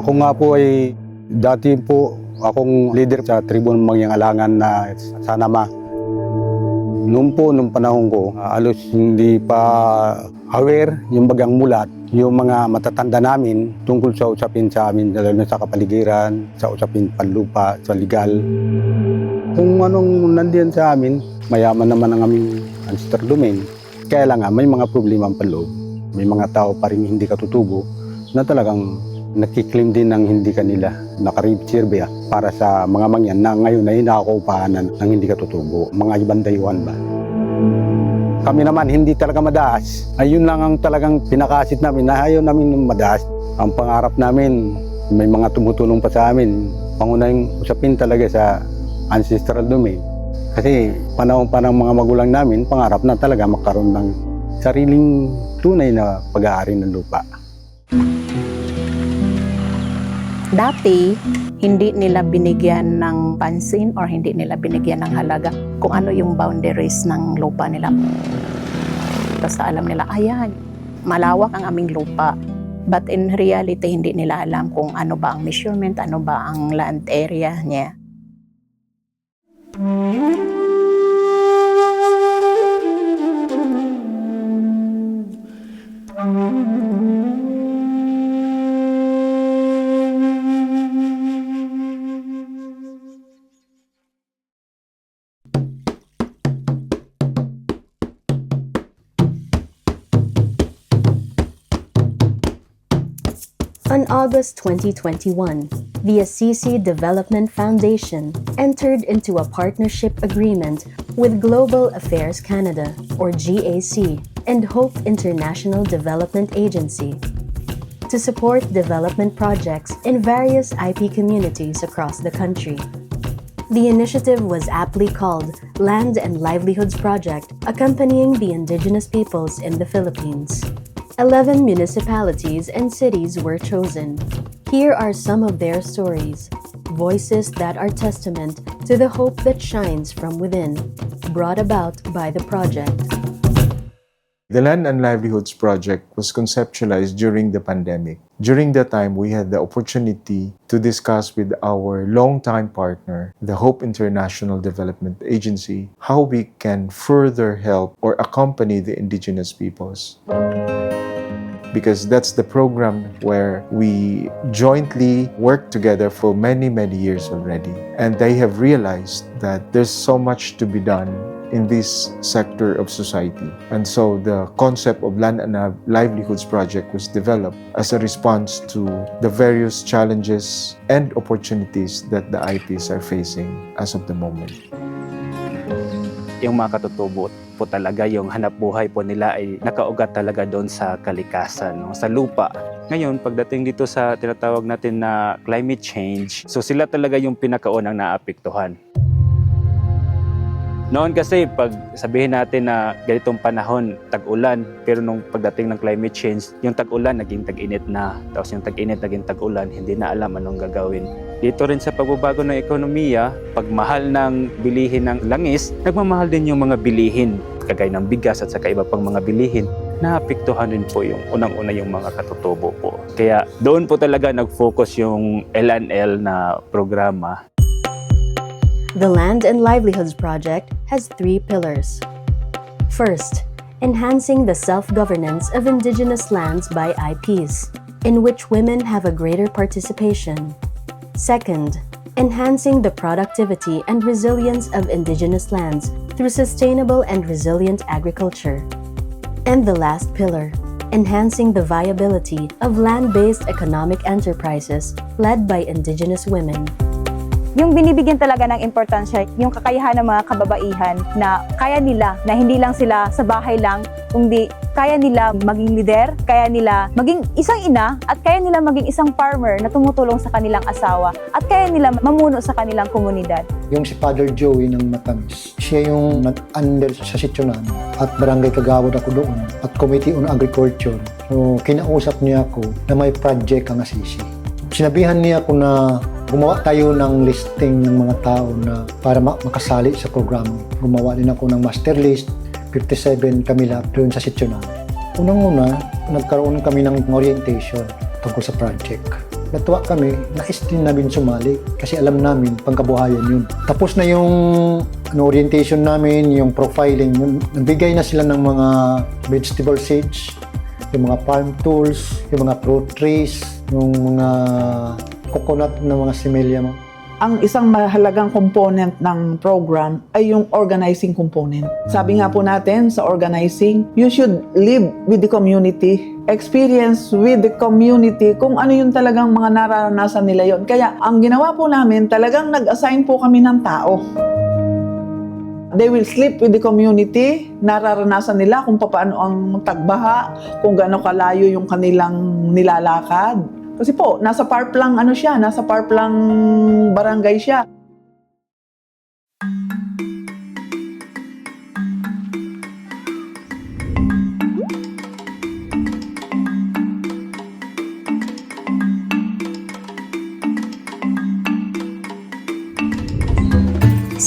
Ako nga po ay dati po akong leader sa tribun Mangyang Alangan na Sanama. Nung panahon ko, alos hindi pa aware yung bagang mulat, yung mga matatanda namin tungkol sa usapin sa amin, lalo na sa kapaligiran, sa usapin panlupa, sa legal. Kung anong nandiyan sa amin, mayaman naman ang aming ancestor domain. Kaya lang may mga problema ang panloob. May mga tao pa rin hindi katutubo na talagang nakiklaim din ng hindi kanila nakareserve para sa mga mangyan na ngayon ay nakakaupahanan ng hindi katutubo, mga ibang dayuhan ba. Kami naman hindi talaga madaas. Ayun lang ang talagang pinakasit namin na ayaw namin madaas. Ang pangarap namin, may mga tumutulong pa sa amin. Pangunahing usapin talaga sa ancestral domain. Kasi panahon pa ng mga magulang namin, pangarap na talaga magkaroon ng sariling tunay na pag-aari ng lupa. Dati, hindi nila binigyan ng pansin or hindi nila binigyan ng halaga kung ano yung boundaries ng lupa nila. Basta alam nila, ayan, malawak ang aming lupa. But in reality, hindi nila alam kung ano ba ang measurement, ano ba ang land area niya. On August 2021, the Assisi Development Foundation entered into a partnership agreement with Global Affairs Canada, or GAC, and Hope International Development Agency to support development projects in various IP communities across the country. The initiative was aptly called Land and Livelihoods Project, accompanying the indigenous peoples in the Philippines. 11 municipalities and cities were chosen. Here are some of their stories, voices that are testament to the hope that shines from within, brought about by the project. The Land and Livelihoods Project was conceptualized during the pandemic. During that time, we had the opportunity to discuss with our longtime partner, the Hope International Development Agency, how we can further help or accompany the indigenous peoples. Because that's the program where we jointly work together for many, many years already. And they have realized that there's so much to be done in this sector of society. And so the concept of Land and Livelihoods Project was developed as a response to the various challenges and opportunities that the IPs are facing as of the moment. Yung mga katutubo po talaga, yung hanap buhay po nila ay nakaugat talaga doon sa kalikasan, no? Sa lupa. Ngayon, pagdating dito sa tinatawag natin na climate change, so sila talaga yung pinakaunang naapektuhan. Noon kasi, pag sabihin natin na ganitong panahon, tag-ulan, pero nung pagdating ng climate change, yung tag-ulan naging tag-init na, tapos yung tag-init naging tag-ulan, hindi na alam anong gagawin. Dito rin sa pagbabago ng ekonomiya, pagmahal ng bilihin ng langis, nagmamahal din yung mga bilihin, kagaya ng bigas at saka iba pang mga bilihin. Naapektuhan din po yung unang-una yung mga katutubo po. Kaya doon po talaga nag-focus yung LNL na programa. The Land and Livelihoods Project has 3 pillars. First, enhancing the self-governance of indigenous lands by IPs, in which women have a greater participation. Second, enhancing the productivity and resilience of indigenous lands through sustainable and resilient agriculture. And the last pillar, enhancing the viability of land-based economic enterprises led by indigenous women. Yung binibigyan talaga ng importansya, yung kakayahan ng mga kababaihan na kaya nila, na hindi lang sila sa bahay lang, kundi kaya nila maging leader, kaya nila maging isang ina, at kaya nila maging isang farmer na tumutulong sa kanilang asawa, at kaya nila mamuno sa kanilang komunidad. Yung si Father Joey ng Matamis, siya yung nag-under sa Sityonan at barangay kagawad ako doon at Committee on Agriculture. So kinausap niya ako na may project ang Assisi. Sinabihan niya ako na gumawa tayo ng listing ng mga tao na para makasali sa program. Gumawa din ako ng master list, 57 kami lahat doon sa Sityonan. Unang-una, nagkaroon kami ng orientation tungkol sa project. natuwa kami, nais din namin sumali kasi alam namin pangkabuhayan yun. Tapos na yung orientation namin, yung profiling, yun, nagbigay na sila ng mga vegetable seeds, yung mga farm tools, yung mga fruit trees, yung mga coconut na mga similya. Ang isang mahalagang component ng program ay yung organizing component. Sabi nga po natin sa organizing, you should live with the community, experience with the community, kung ano yung talagang mga nararanasan nila yon. Kaya ang ginawa po namin, talagang nag-assign po kami ng tao. They will sleep with the community, nararanasan nila kung paano ang tagbaha, kung gaano kalayo yung kanilang nilalakad. Kasi po, nasa Parplang nasa Parplang barangay siya.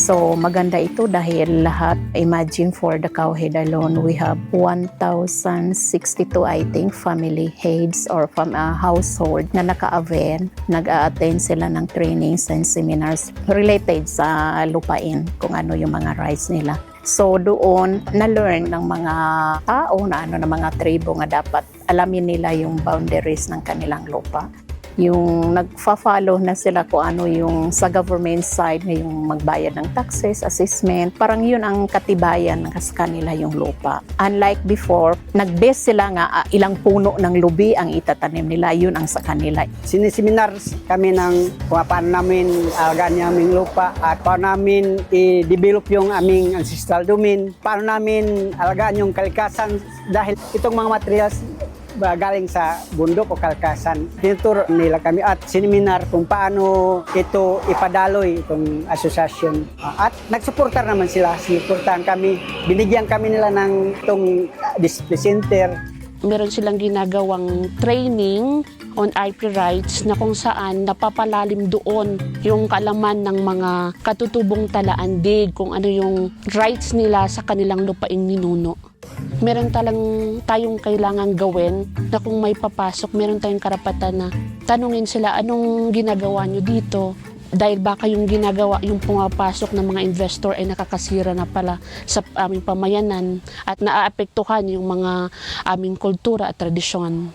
So maganda ito dahil lahat, imagine for the Cowhead alone, we have 1,062 I think family heads or from a household na naka-avail. Nag-a-attend sila ng trainings and seminars related sa lupain, kung ano yung mga rights nila. So doon, na-learn ng mga tao ng mga tribo nga dapat alamin nila yung boundaries ng kanilang lupa. Yung nagfa-follow na sila kung ano yung sa government side na yung magbayad ng taxes, assessment, parang yun ang katibayan ng sa kanila yung lupa. Unlike before, nag-base sila nga ilang puno ng lubi ang itatanim nila, yun ang sa kanila. Siniseminar kami ng kung paano namin alagaan yung aming lupa at paano namin i-develop yung aming ancestral domain, paano namin alagaan yung kalikasan dahil itong mga materials galing sa bundok o kalikasan. Tinuturo nila kami at siniminar kung paano ito ipadaloy itong asosasyon. At nagsuportar naman sila, sinuportahan kami. Binigyan kami nila ng itong display center. Meron silang ginagawang training on IP rights na kung saan napapalalim doon yung kaalaman ng mga katutubong talaandig, kung ano yung rights nila sa kanilang lupaing ninuno. Meron tayong kailangan gawin na kung may papasok, meron tayong karapatan na tanungin sila anong ginagawa nyo dito. Dahil baka yung ginagawa, yung pumapasok ng mga investor ay nakakasira na pala sa aming pamayanan at naaapektuhan yung mga aming kultura at tradisyon.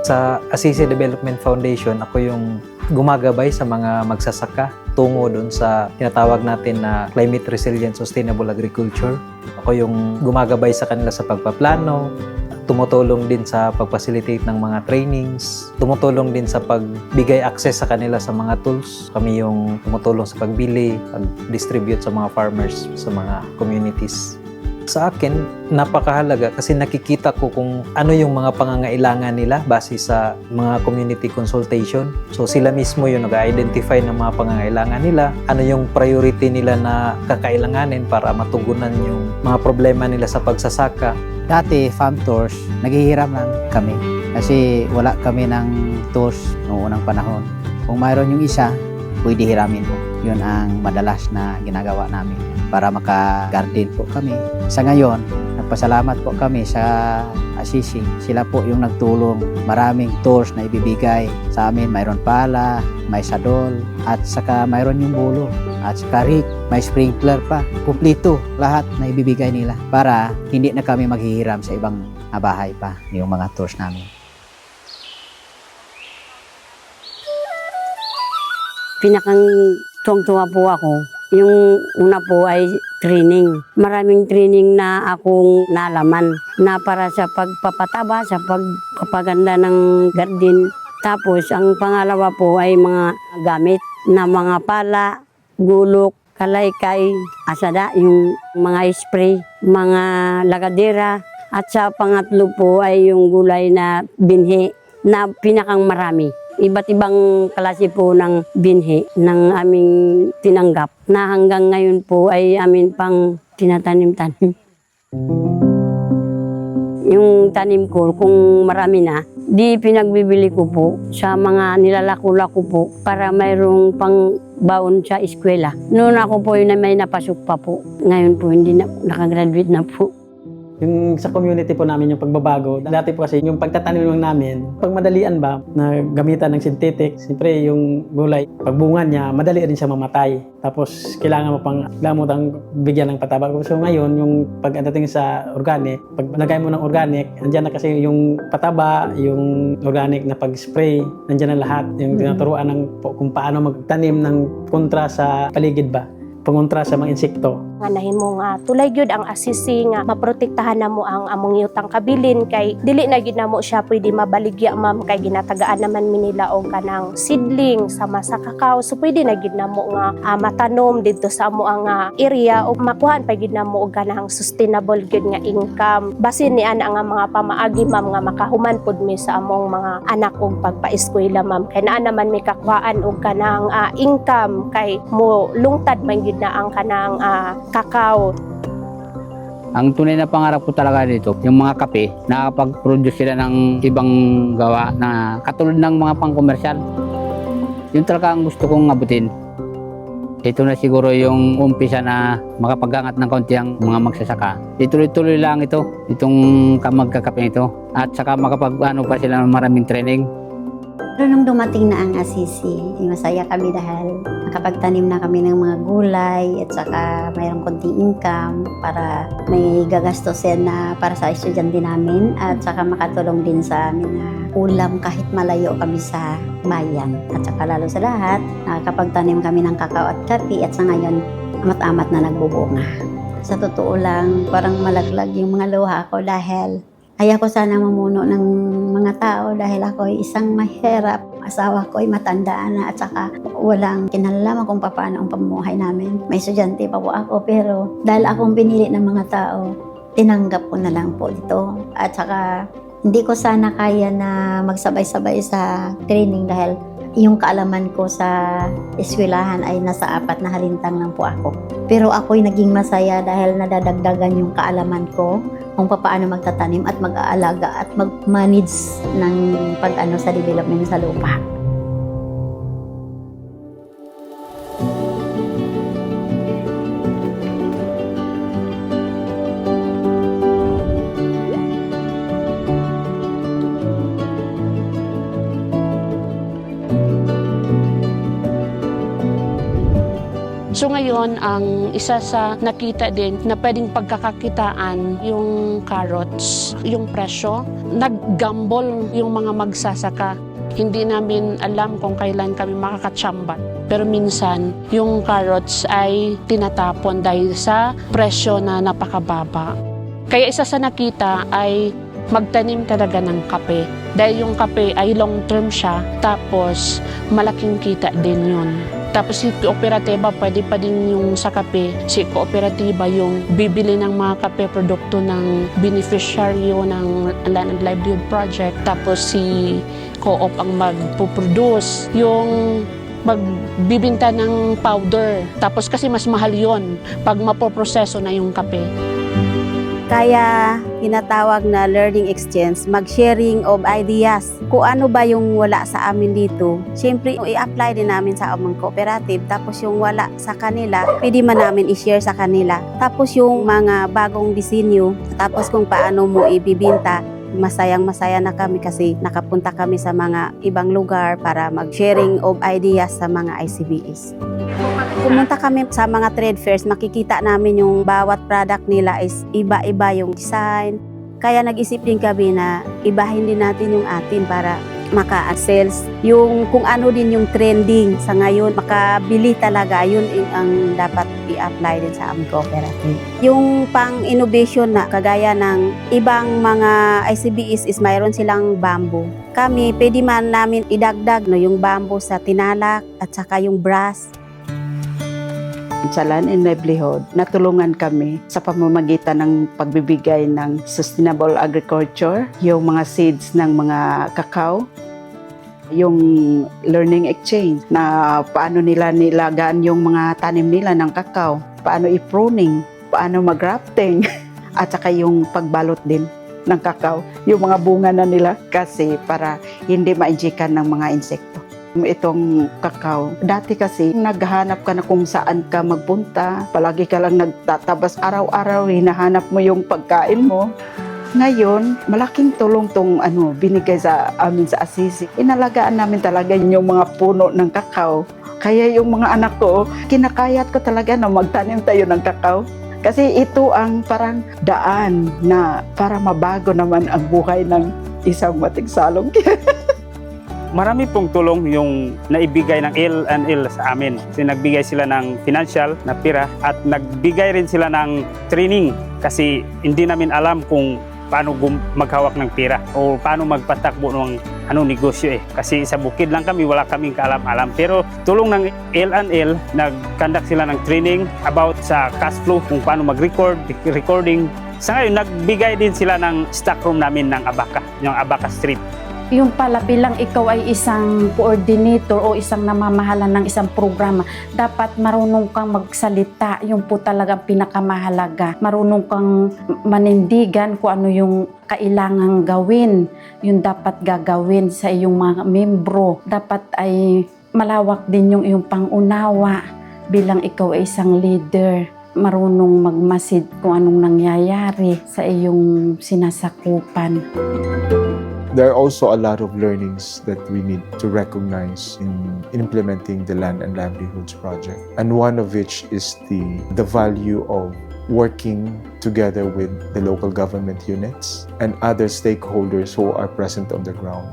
Sa Assisi Development Foundation, ako yung gumagabay sa mga magsasaka tungo doon sa tinatawag natin na Climate Resilient Sustainable Agriculture. Ako yung gumagabay sa kanila sa pagpaplano, tumutulong din sa pag-facilitate ng mga trainings, tumutulong din sa pagbigay access sa kanila sa mga tools. Kami yung tumutulong sa pagbili, pag-distribute sa mga farmers, sa mga communities. Sa akin, napakahalaga kasi nakikita ko kung ano yung mga pangangailangan nila base sa mga community consultation. So sila mismo yung nag-identify ng mga pangangailangan nila, ano yung priority nila na kakailanganin para matugunan yung mga problema nila sa pagsasaka. Dati, farm tours, naghihiram lang kami kasi wala kami ng tours noong unang panahon. Kung mayroon yung isa, pwede hiramin mo. Yun ang madalas na ginagawa namin para maka-garden po kami. Sa ngayon, nagpasalamat po kami sa Assisi. Sila po yung nagtulong. Maraming tours na ibibigay sa amin. Mayroon pala, may sadol, at saka mayroon yung bulo. At saka rig, may sprinkler pa. Kumplito lahat na ibibigay nila para hindi na kami maghihiram sa ibang bahay pa yung mga tours namin. Pinakang tuwang-tuwa po ako. Yung una po ay training. Maraming training na akong nalaman na para sa pagpapataba, sa pagpapaganda ng garden. Tapos ang pangalawa po ay mga gamit na mga pala, gulok, kalaykay, asada, yung mga spray, mga lagadera. At sa pangatlo po ay yung gulay na binhi na pinakang marami. Iba't ibang klase po ng binhi ng aming tinanggap na hanggang ngayon po ay amin pang tinatanim-tanim. Yung tanim ko, kung marami na, Di pinagbibili ko po sa mga nilalako-lako po para mayroong pang baon sa eskwela. Noon ako po yun na may napasok pa po. Ngayon po hindi na nakagraduate na po. Yung sa community po namin yung pagbabago. Dati po kasi yung pagtatanim lang namin, pag madalian ba na gamitan ng synthetic, siyempre yung gulay, pagbunga niya, madali rin siya mamatay. Tapos kailangan mo tang bigyan ng pataba. So ngayon, yung pagdating sa organic, pag lagay mo ng organic, andyan na kasi yung pataba, yung organic na pag-spray, andyan na lahat. Yung tinaturuan ng kung paano magtanim ng kontra sa paligid ba, pangontra sa mga insekto. Anahin mo nga tulay gyud ang assisi nga maprotektahan na mo ang among yutang kabilin kay dili na gid na mo siya pwede mabaligya ma'am kay ginatagaan naman mi nila og kanang seedling sama sa kakao so pwede na gid na mo nga matanom dito sa amo ang area o makuhaan pa gid na mo og kanang sustainable gyud nga income basin ni ana nga mga pamaagi ma'am nga makahuman pud mi sa among mga anak og pagpa-eskwela ma'am kay naa naman mi kakuhaan og kanang income kay mo lungtad man gid na ang kanang kakao. Ang tunay na pangarap ko talaga dito, yung mga kape, nakapag-produce sila ng ibang gawa na katulad ng mga pang-komersyal. Yun talaga ang gusto kong abutin. Ito na siguro yung umpisa na makapag-angat ng kaunti ang mga magsasaka. Ituloy-tuloy lang ito, itong magkakape ito. At saka makapag-ano pa sila ng maraming training. Pero nung dumating na ang Assisi, masaya kami dahil nakapagtanim na kami ng mga gulay at saka mayroong konting income para may gagastusin na para sa estudyante namin at saka makatulong din sa amin na ulam kahit malayo kami sa bayan. At saka lalo sa lahat, nakakapagtanim kami ng kakao at kape at sa ngayon, amat-amat na nagbubunga. Sa totoo lang, parang malaglag yung mga luha ko dahil ayaw ko sana mamuno ng mga tao dahil ako ay isang mahirap. Asawa ko ay matandaan na at saka walang kinalalaman kung paano ang pamumuhay namin. May estudyante pa po ako pero dahil akong pinili ng mga tao, tinanggap ko na lang po ito. At saka hindi ko sana kaya na magsabay-sabay sa training dahil yung kaalaman ko sa eskwelahan ay nasa 4 na halintang lang po ako. Pero ako'y naging masaya dahil nadadagdagan yung kaalaman ko kung paano magtatanim at mag-aalaga at mag-manage ng pag-ano sa development sa lupa. So ngayon, ang isa sa nakita din na pwedeng pagkakakitaan yung carrots, yung presyo. Nag-gamble yung mga magsasaka. Hindi namin alam kung kailan kami makakatsambat. Pero minsan, yung carrots ay tinatapon dahil sa presyo na napakababa. Kaya isa sa nakita ay magtanim talaga ng kape. Dahil yung kape ay long-term siya, tapos malaking kita din yun. Tapos si kooperatiba, pwede pa din yung sa kape, si kooperatiba yung bibili ng mga kape produkto ng beneficiaryo ng Land and Livelihood Project. Tapos si co-op ang magpo-produce, yung magbibinta ng powder. Tapos kasi mas mahal yon pag mapoproseso na yung kape. Kaya tinatawag na learning exchange, mag-sharing of ideas. Kung ano ba yung wala sa amin dito, siyempre i-apply din namin sa aming cooperative. Tapos yung wala sa kanila, pwede man namin i-share sa kanila. Tapos yung mga bagong disenyo, tapos kung paano mo ibibinta, masayang-masaya na kami kasi nakapunta kami sa mga ibang lugar para mag-sharing of ideas sa mga ICBS. Pumunta kami sa mga trade fairs, makikita namin yung bawat product nila is iba-iba yung design. Kaya nag-isip din kami na ibahin din natin yung atin para maka-sales. Yung kung ano din yung trending sa ngayon, makabili talaga, yun ang dapat i-apply din sa aming cooperative. Yung pang-innovation na kagaya ng ibang mga ICBS is mayroon silang bamboo. Kami, pwede man namin idagdag yung bamboo sa tinalak at saka yung brass. Sa Land and Livelihood, natulungan kami sa pamamagitan ng pagbibigay ng sustainable agriculture, yung mga seeds ng mga kakao, yung learning exchange na paano nila nilagaan yung mga tanim nila ng kakao, paano i-pruning, paano mag-grafting, at saka yung pagbalot din. ng kakao, yung mga bunga na nila kasi para hindi ma-injikan ng mga insekto. Itong kakao, dati kasi naghahanap ka na kung saan ka magpunta, palagi ka lang nagtatabas, araw-araw hinahanap mo yung pagkain mo. Ngayon, malaking tulong tong binigay sa amin sa Assisi. Inalagaan namin talaga yung mga puno ng kakao. Kaya yung mga anak ko, kinakayat ko talaga na magtanim tayo ng kakao. Kasi ito ang parang daan na para mabago naman ang buhay ng isang matigsalong. Marami pong tulong yung naibigay ng L&L sa amin. Kasi nagbigay sila ng financial na pira at nagbigay rin sila ng training kasi hindi namin alam kung paano maghawak ng pira o paano magpatakbo ng negosyo Kasi sa bukid lang kami, wala kaming kaalam-alam. Pero tulong ng L&L, nag-conduct sila ng training about sa cash flow, kung paano recording. Sa ngayon, nagbigay din sila ng stock room namin ng Abaca, yung Abaca Street. Yung pala bilang ikaw ay isang coordinator o isang namamahala ng isang programa, dapat marunong kang magsalita. Yung po talagang pinakamahalaga. Marunong kang manindigan kung ano yung kailangang gawin, yung dapat gagawin sa iyong mga membro. Dapat ay malawak din yung iyong pangunawa bilang ikaw ay isang leader. Marunong magmasid kung anong nangyayari sa iyong sinasakupan. There are also a lot of learnings that we need to recognize in implementing the Land and Livelihoods project. And one of which is the value of working together with the local government units and other stakeholders who are present on the ground.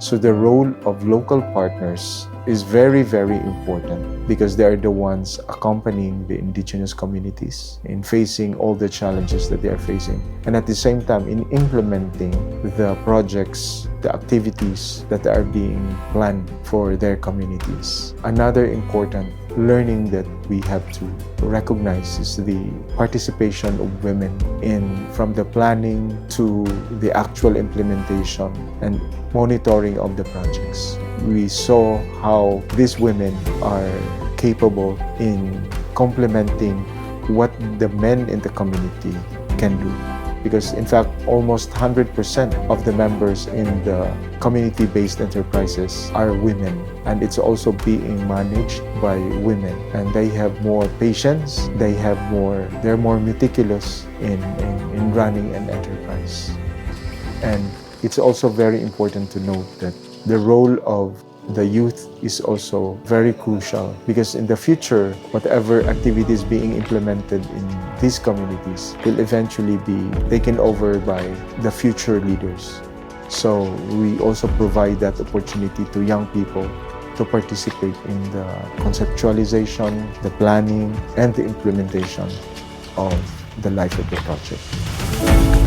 So the role of local partners is very, very important because they are the ones accompanying the indigenous communities in facing all the challenges that they are facing. And at the same time, in implementing the projects, the activities that are being planned for their communities. Another important learning that we have to recognize is the participation of women from the planning to the actual implementation and monitoring of the projects. We saw how these women are capable in complementing what the men in the community can do. Because in fact, almost 100% of the members in the community-based enterprises are women. And it's also being managed by women. And they have more patience, they're more meticulous in running an enterprise. And it's also very important to note that the role of the youth is also very crucial because in the future, whatever activities being implemented in these communities will eventually be taken over by the future leaders. So we also provide that opportunity to young people to participate in the conceptualization, the planning, and the implementation of the life of the project.